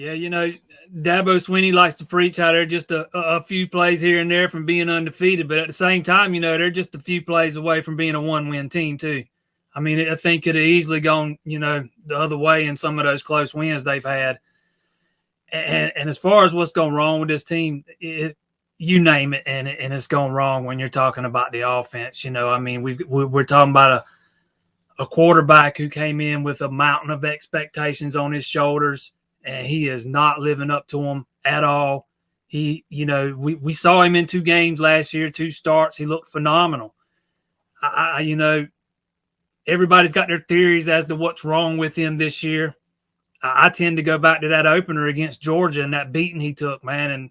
Yeah, Dabo Swinney likes to preach how they're just a few plays here and there from being undefeated, but at the same time, they're just a few plays away from being a one-win team too. I mean, I think it could have easily gone, the other way in some of those close wins they've had. And as far as what's going wrong with this team, you name it, and it's going wrong when you're talking about the offense. I mean, we're talking about a quarterback who came in with a mountain of expectations on his shoulders, and he is not living up to them at all. We saw him in 2 games last year, 2 starts. He looked phenomenal. Everybody's got their theories as to what's wrong with him this year. I tend to go back to that opener against Georgia and that beating he took, man. And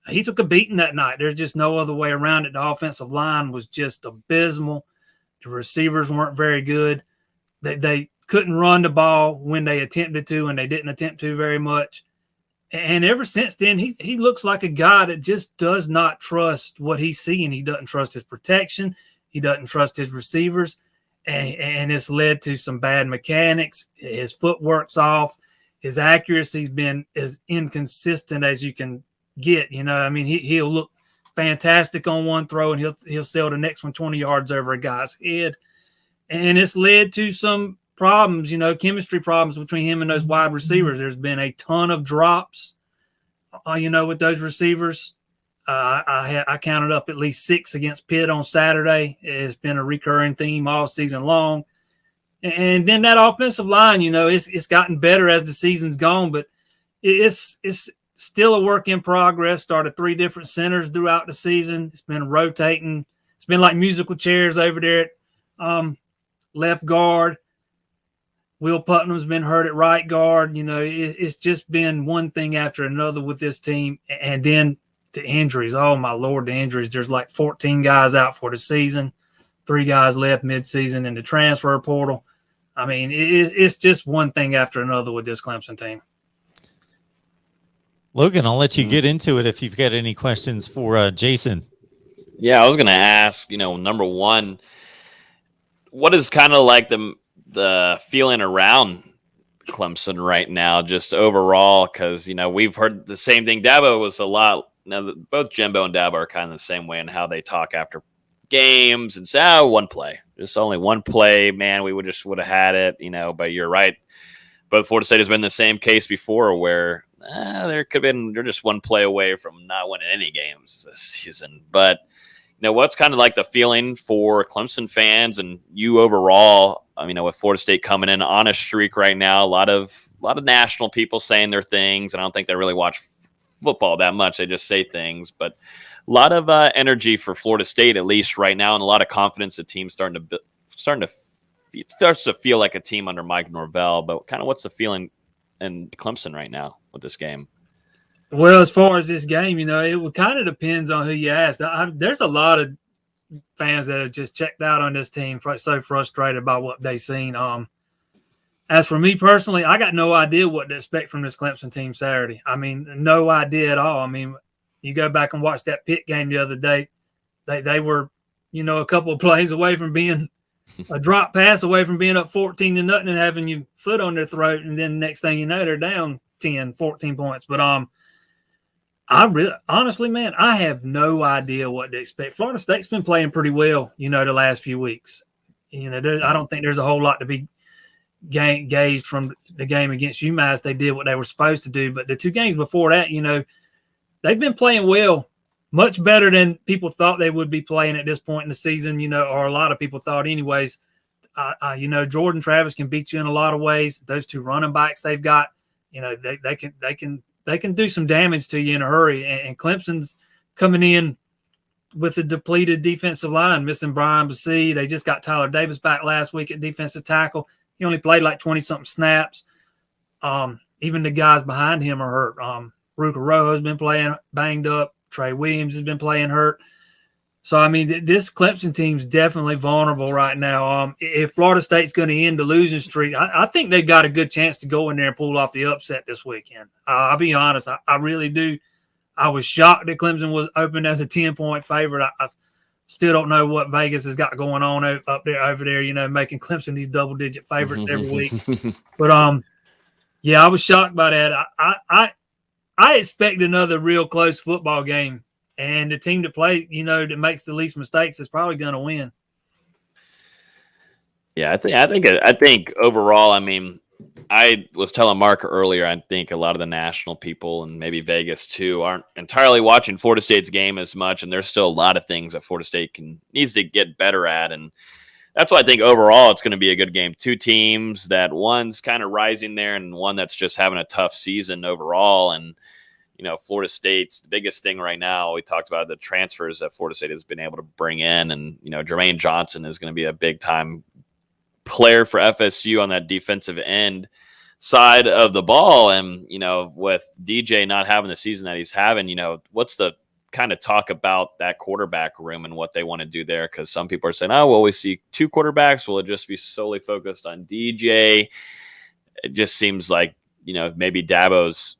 he took a beating that night. There's just no other way around it. The offensive line was just abysmal. The receivers weren't very good. They couldn't run the ball when they attempted to, and they didn't attempt to very much. And ever since then, he looks like a guy that just does not trust what he's seeing. He doesn't trust his protection. He doesn't trust his receivers. And it's led to some bad mechanics. His footwork's off. His accuracy's been as inconsistent as you can get. I mean, he'll look fantastic on one throw, and he'll sail the next one 20 yards over a guy's head. And it's led to some problems, chemistry problems between him and those wide receivers. There's been a ton of drops, with those receivers. I counted up at least 6 against Pitt on Saturday. It's been a recurring theme all season long. And then that offensive line, it's gotten better as the season's gone, but it's still a work in progress. Started 3 different centers throughout the season. It's been rotating. It's been like musical chairs over there at left guard. Will Putnam's been hurt at right guard. It's just been one thing after another with this team. And then the injuries. Oh, my Lord, the injuries. There's like 14 guys out for the season, 3 guys left midseason in the transfer portal. I mean, it's just one thing after another with this Clemson team. Logan, I'll let you get into it if you've got any questions for Jason. Yeah, I was going to ask, number one, what is kind of like the feeling around Clemson right now, just overall? Because, we've heard the same thing. Dabo was a lot. Now, both Jimbo and Dabo are kind of the same way in how they talk after games and say, one play. Just only one play, man, we would have had it, But you're right. Both Florida State has been the same case before where they're just one play away from not winning any games this season. But, what's kind of like the feeling for Clemson fans and you overall? With Florida State coming in on a streak right now, a lot of national people saying their things, and I don't think they really watch football that much. They just say things, but a lot of energy for Florida State, at least right now, and a lot of confidence. The team's starts to feel like a team under Mike Norvell. But kind of what's the feeling in Clemson right now with this game? Well, as far as this game, it kind of depends on who you ask. There's a lot of fans that have just checked out on this team, so frustrated by what they've seen. As for me personally, I got no idea what to expect from this Clemson team Saturday. I mean, no idea at all. I mean, you go back and watch that Pitt game the other day, they were, a couple of plays away from being a drop pass away from being up 14-0 and having your foot on their throat, and then the next thing you know, they're down 10, 14 points. But honestly, man, I have no idea what to expect. Florida State's been playing pretty well, the last few weeks. I don't think there's a whole lot to be gauged from the game against UMass. They did what they were supposed to do, but the 2 games before that, they've been playing well, much better than people thought they would be playing at this point in the season, or a lot of people thought anyways. Jordan Travis can beat you in a lot of ways. Those 2 running backs they've got, they can do some damage to you in a hurry. And Clemson's coming in with a depleted defensive line, missing Brian Basee. They just got Tyler Davis back last week at defensive tackle. He only played like 20-something snaps. Even the guys behind him are hurt. Ruka Rojo's been playing banged up. Trey Williams has been playing hurt. So, I mean, this Clemson team's definitely vulnerable right now. If Florida State's going to end the losing streak, I think they've got a good chance to go in there and pull off the upset this weekend. I'll be honest. I really do. I was shocked that Clemson was opened as a 10-point favorite. I still don't know what Vegas has got going on over there, making Clemson these double-digit favorites every week. But, Yeah, I was shocked by that. I expect another real close football game, and the team to play, that makes the least mistakes is probably going to win. Yeah, I think overall, I mean, I was telling Mark earlier, I think a lot of the national people and maybe Vegas too aren't entirely watching Florida State's game as much, and there's still a lot of things that Florida State needs to get better at, and that's why I think overall it's going to be a good game. Two teams that one's kind of rising there, and one that's just having a tough season overall, and Florida State's the biggest thing right now. We talked about the transfers that Florida State has been able to bring in, and Jermaine Johnson is going to be a big time player for FSU on that defensive end side of the ball. And, with DJ not having the season that he's having, what's the kind of talk about that quarterback room and what they want to do there? Because some people are saying, oh, well, we see two quarterbacks. Will it just be solely focused on DJ? It just seems like, maybe Dabo's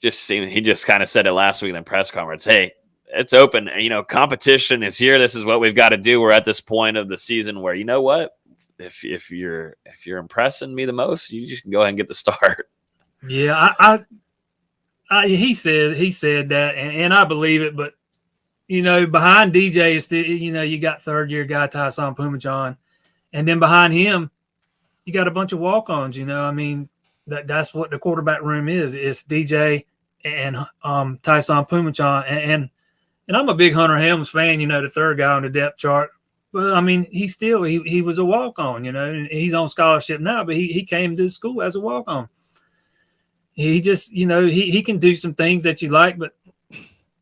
he just kind of said it last week in the press conference. Hey, it's open. Competition is here. This is what we've got to do. We're at this point of the season where, what? If you're impressing me the most, you just can go ahead and get the start. Yeah, he said that, and I believe it. But behind DJ is still, you got third year guy Tyson Pumachan, and then behind him, you got a bunch of walk-ons. I mean, that's what the quarterback room is. It's DJ and Tyson Pumachan, and I'm a big Hunter Helms fan. The third guy on the depth chart. Well, I mean, he was a walk-on, and he's on scholarship now, but he came to school as a walk-on. He just, he can do some things that you like, but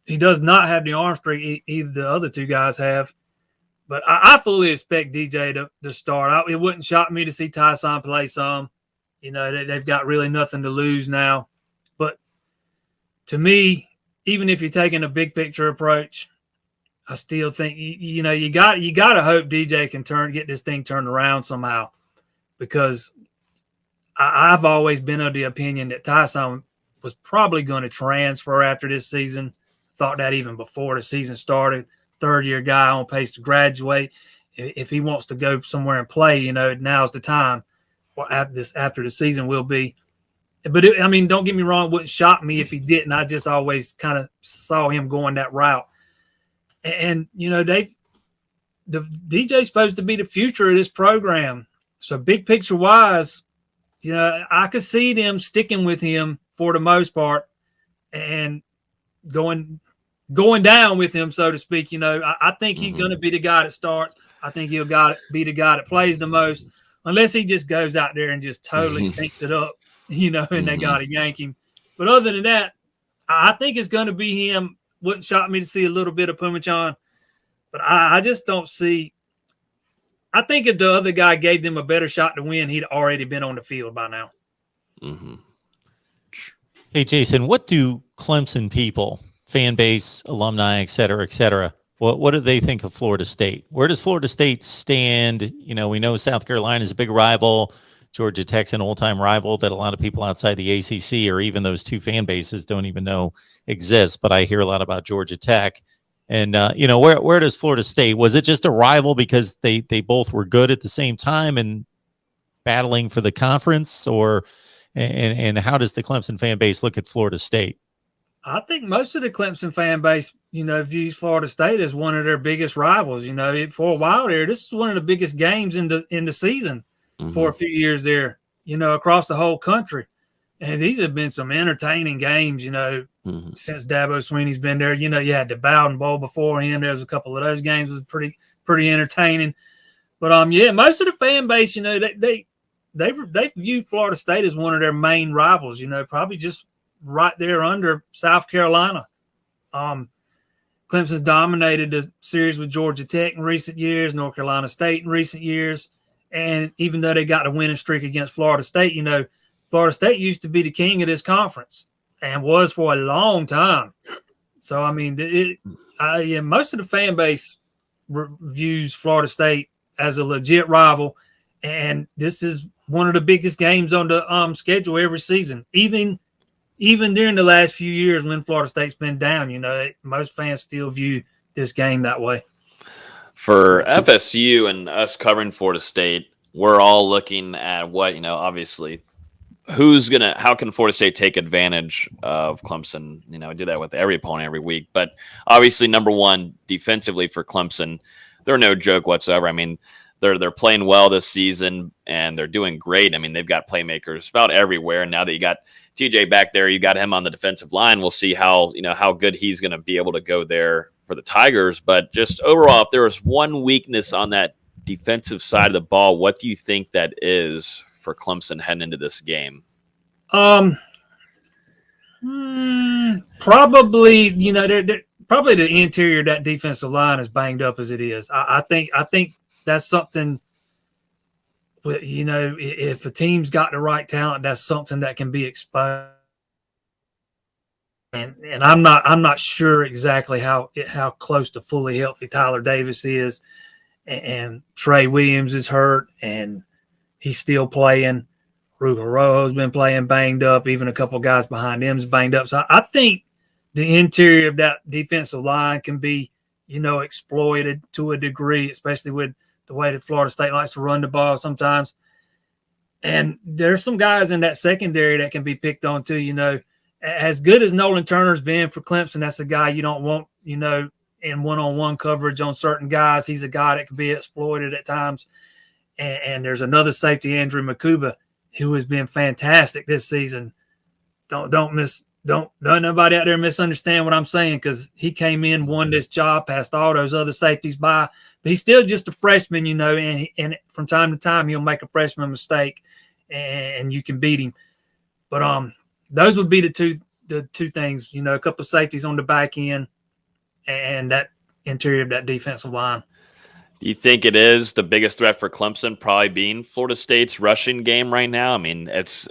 he does not have the arm strength either the other two guys have. But I fully expect DJ to start. It wouldn't shock me to see Tyson play some. They've got really nothing to lose now. But to me, even if you're taking a big picture approach, I still think you got to hope DJ can get this thing turned around somehow, because I've always been of the opinion that Tyson was probably going to transfer after this season. Thought that even before the season started. Third year guy on pace to graduate. If he wants to go somewhere and play, now's the time. Well, after the season will be. But don't get me wrong, it wouldn't shock me if he didn't. I just always kind of saw him going that route. And, the DJ's supposed to be the future of this program. So big picture wise, I could see them sticking with him for the most part and going down with him, so to speak. I think he's going to be the guy that starts. I think he'll be the guy that plays the most, unless he just goes out there and just totally stinks it up, and they got to yank him. But other than that, I think it's going to be him. Wouldn't shock me to see a little bit of Pumachan, but I just don't see. I think if the other guy gave them a better shot to win, he'd already been on the field by now. Mm-hmm. Hey, Jason, what do Clemson people, fan base, alumni, et cetera, what do they think of Florida State? Where does Florida State stand? We know South Carolina is a big rival. Georgia Tech's an old-time rival that a lot of people outside the ACC or even those two fan bases don't even know exists. But I hear a lot about Georgia Tech. And, where does Florida State? Was it just a rival because they both were good at the same time and battling for the conference? And how does the Clemson fan base look at Florida State? I think most of the Clemson fan base, views Florida State as one of their biggest rivals. For a while there, this is one of the biggest games in the season. For a few years there, across the whole country. And these have been some entertaining games, since Dabo Swinney's been there. You had the Bowden Bowl before him. There was a couple of those games was pretty entertaining. But most of the fan base, they view Florida State as one of their main rivals. Probably just right there under South Carolina. Clemson's dominated the series with Georgia Tech in recent years, North Carolina State in recent years. And even though they got a winning streak against Florida State, Florida State used to be the king of this conference and was for a long time. So, most of the fan base views Florida State as a legit rival. And this is one of the biggest games on the schedule every season. Even during the last few years when Florida State's been down, most fans still view this game that way. For FSU and us covering Florida State, we're all looking at what, obviously how can Florida State take advantage of Clemson? I do that with every opponent every week, but obviously number one defensively for Clemson, they're no joke whatsoever. I mean, they're playing well this season and they're doing great. I mean, they've got playmakers about everywhere. And now that you got TJ back there, you got him on the defensive line. We'll see how good he's going to be able to go there for the Tigers. But just overall, if there was one weakness on that defensive side of the ball, what do you think that is for Clemson heading into this game? Probably, probably the interior of that defensive line is banged up as it is. I think that's something. If a team's got the right talent, that's something that can be exposed. And I'm not sure exactly how close to fully healthy Tyler Davis is, and Trey Williams is hurt and he's still playing. Ruger Rojo's been playing banged up. Even a couple guys behind him's banged up. So I think the interior of that defensive line can be, exploited to a degree, especially with the way that Florida State likes to run the ball sometimes. And there's some guys in that secondary that can be picked on too. As good as Nolan Turner's been for Clemson, that's a guy you don't want, in one-on-one coverage on certain guys. He's a guy that can be exploited at times. And there's another safety, Andrew Makuba, who has been fantastic this season. Don't nobody out there misunderstand what I'm saying, because he came in, won this job, passed all those other safeties by. But he's still just a freshman, and from time to time he'll make a freshman mistake, and you can beat him. But those would be the two things, a couple of safeties on the back end and that interior of that defensive line. Do you think it is the biggest threat for Clemson probably being Florida State's rushing game right now? I mean, it's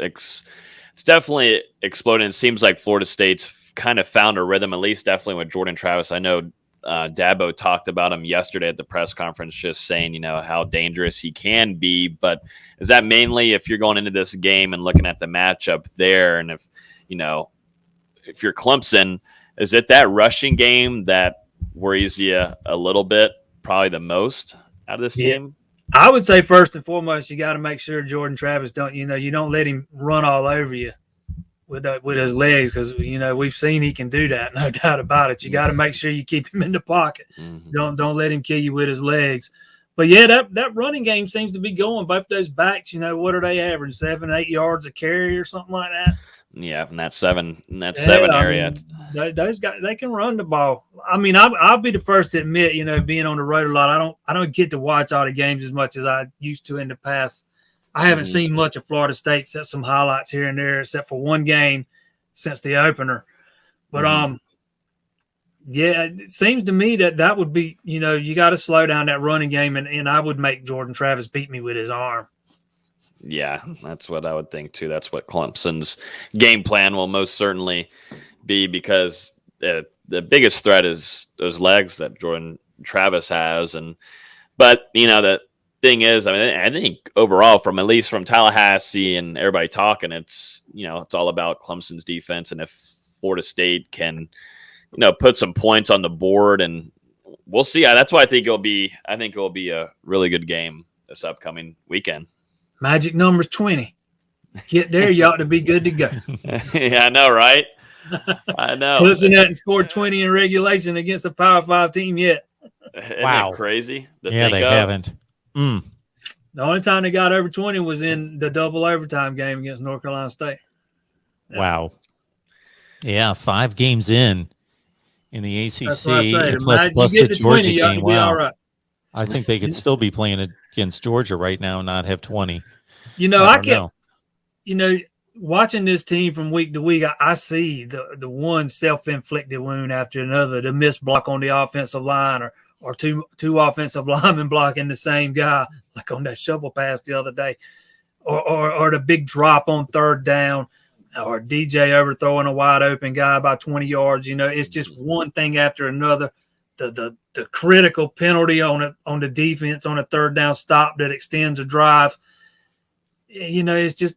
definitely exploding. It seems like Florida State's kind of found a rhythm, at least definitely with Jordan Travis. I know Dabo talked about him yesterday at the press conference, just saying, how dangerous he can be. But is that mainly if you're going into this game and looking at the matchup there, and if you're Clemson, is it that rushing game that worries you a little bit, probably the most out of this team? I would say first and foremost, you got to make sure Jordan Travis you don't let him run all over you with his legs, because we've seen he can do that, no doubt about it. You got to make sure you keep him in the pocket. Mm-hmm. Don't let him kill you with his legs. But yeah, that running game seems to be going. Both those backs, what are they averaging? 7-8 yards a carry or something like that. Yeah, in that seven area. Those guys, they can run the ball. I mean, I'll be the first to admit, being on the road a lot, I don't get to watch all the games as much as I used to in the past. I haven't seen much of Florida State except some highlights here and there, except for one game since the opener. But yeah, it seems to me that would be, you got to slow down that running game, and I would make Jordan Travis beat me with his arm. Yeah, that's what I would think too. That's what Clemson's game plan will most certainly be, because the biggest threat is those legs that Jordan Travis has. But the thing is, I think overall, at least from Tallahassee and everybody talking, it's all about Clemson's defense, and if Florida State can put some points on the board, and we'll see. That's why I think it will be a really good game this upcoming weekend. Magic number's 20. Get there, you ought to be good to go. Yeah, I know, right? I know. Clemson hasn't scored 20 in regulation against a Power 5 team yet. Isn't that crazy? Yeah, they haven't. The only time they got over 20 was in the double overtime game against North Carolina State. Yeah. Wow. Yeah, 5 games in the ACC, plus the Georgia 20, game. Wow. All right. I think they could still be playing against Georgia right now and not have 20. I kept, watching this team from week to week, I see the one self-inflicted wound after another, the missed block on the offensive line, or two offensive linemen blocking the same guy, like on that shovel pass the other day, or the big drop on third down, or DJ overthrowing a wide open guy by 20 yards. It's just one thing after another. The critical penalty on the defense on a third down stop that extends a drive. It's just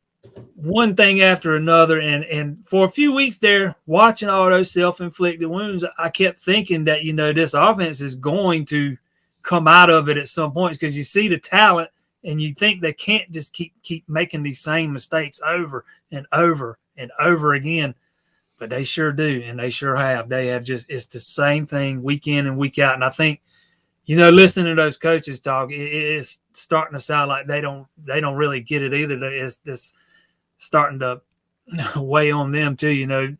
one thing after another. And for a few weeks there, watching all those self-inflicted wounds, I kept thinking that, this offense is going to come out of it at some point, because you see the talent And you think they can't just keep making these same mistakes over and over and over again. But they sure do, and they sure have. They have it's the same thing week in and week out. And I think, listening to those coaches talk, it's starting to sound like they don't really get it either. It's just starting to weigh on them too.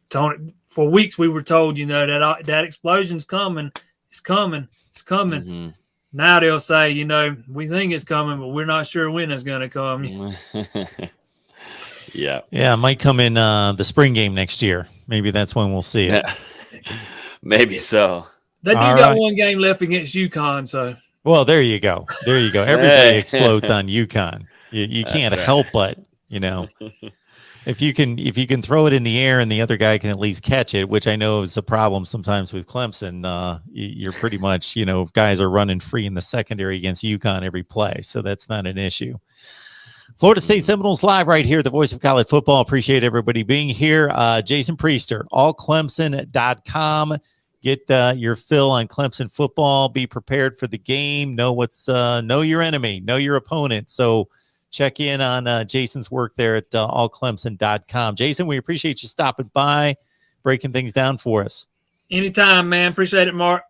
Tony, for weeks we were told, that explosion's coming. It's coming. It's coming. Mm-hmm. Now they'll say, we think it's coming, but we're not sure when it's going to come. Yeah. Yeah, it might come in the spring game next year. Maybe that's when we'll see it. Maybe so. They do got one game left against UConn, so. Well, there you go. There you go. Everybody explodes on UConn. You can't help but, if you can throw it in the air and the other guy can at least catch it, which I know is a problem sometimes with Clemson, you're pretty much, guys are running free in the secondary against UConn every play. So that's not an issue. Florida State Seminoles live right here, the voice of college football. Appreciate everybody being here. Jason Priester, allclemson.com. Get your fill on Clemson football. Be prepared for the game. Know your enemy. Know your opponent. So check in on Jason's work there at allclemson.com. Jason, we appreciate you stopping by, breaking things down for us. Anytime, man. Appreciate it, Mark.